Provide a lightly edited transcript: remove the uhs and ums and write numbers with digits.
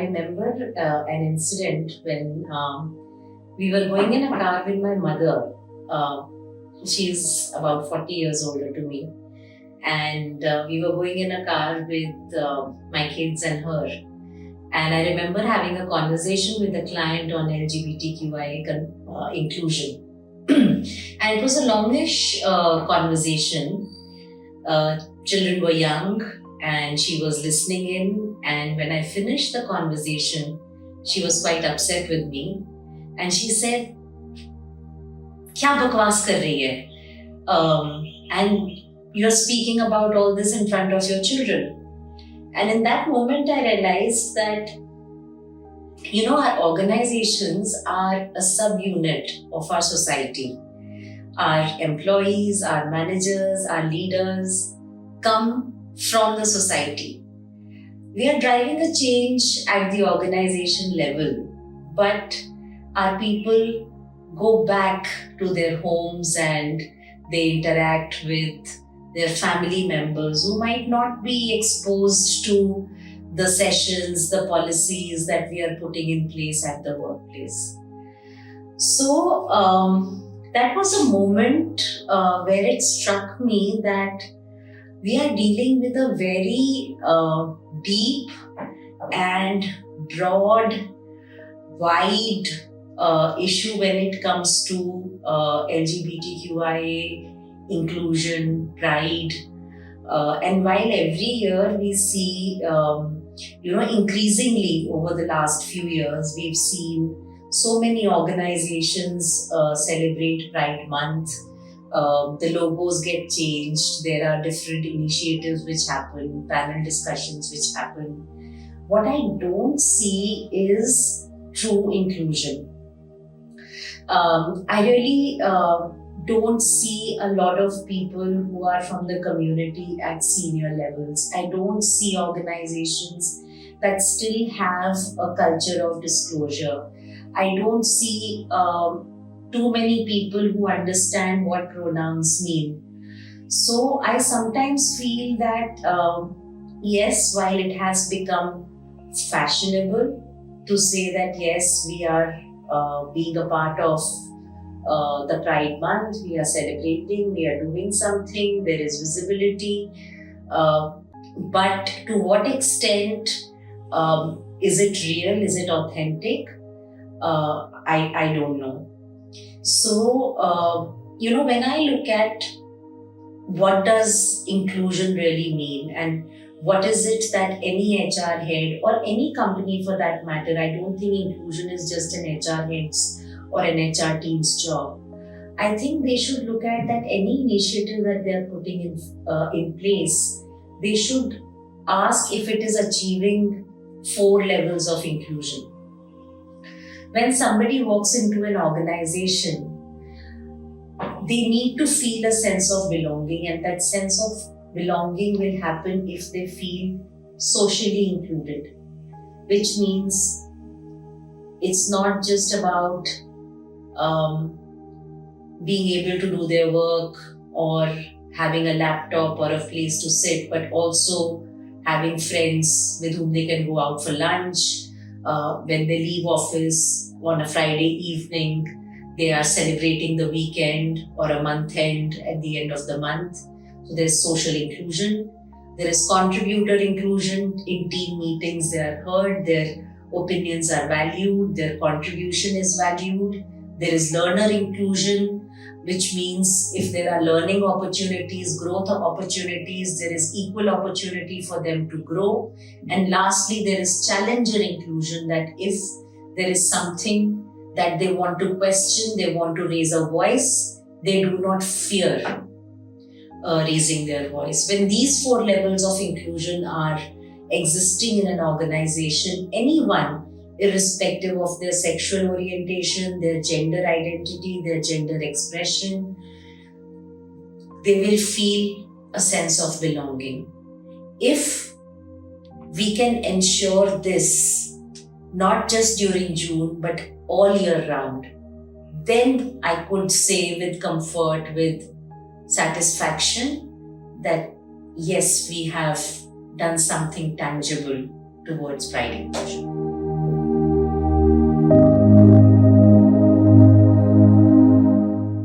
remember an incident when we were going in a car with my mother. She's about 40 years older to me. And we were going in a car with my kids and her. And I remember having a conversation with a client on LGBTQIA inclusion. And it was a longish conversation. Children were young and she was listening in. And when I finished the conversation, she was quite upset with me. And she said, "Kya bakwas kar rahi hai? And you're speaking about all this in front of your children." And in that moment, I realized that, our organizations are a subunit of our society. Our employees, our managers, our leaders come from the society. We are driving a change at the organization level, but our people go back to their homes and they interact with their family members who might not be exposed to the sessions, the policies that we are putting in place at the workplace. So that was a moment where it struck me that we are dealing with a very deep and broad, wide issue when it comes to LGBTQIA inclusion, pride, and while every year we see, increasingly over the last few years, we've seen so many organizations celebrate Pride Month. The logos get changed. There are different initiatives which happen, panel discussions which happen. What I don't see is true inclusion. I really don't see a lot of people who are from the community at senior levels. I don't see organizations that still have a culture of disclosure. I don't see too many people who understand what pronouns mean. So I sometimes feel that, yes, while it has become fashionable to say that, yes, we are being a part of the Pride Month, we are celebrating, we are doing something, there is visibility. But to what extent is it real? Is it authentic? I don't know. So, when I look at what does inclusion really mean and what is it that any HR head or any company for that matter, I don't think inclusion is just an HR head's or an HR team's job. I think they should look at that any initiative that they are putting in place, they should ask if it is achieving 4 levels of inclusion. When somebody walks into an organization, they need to feel a sense of belonging, and that sense of belonging will happen if they feel socially included, which means it's not just about being able to do their work or having a laptop or a place to sit, but also having friends with whom they can go out for lunch. When they leave office on a Friday evening, they are celebrating the weekend or a month end at the end of the month. So there's social inclusion. There is contributor inclusion. In team meetings, they are heard, their opinions are valued, their contribution is valued. There is learner inclusion, which means if there are learning opportunities, growth opportunities, there is equal opportunity for them to grow. And lastly, there is challenger inclusion, that if there is something that they want to question, they want to raise a voice, they do not fear raising their voice. When these 4 levels of inclusion are existing in an organization, anyone, irrespective of their sexual orientation, their gender identity, their gender expression, they will feel a sense of belonging. If we can ensure this, not just during June, but all year round, then I could say with comfort, with satisfaction, that yes, we have done something tangible towards pride inclusion.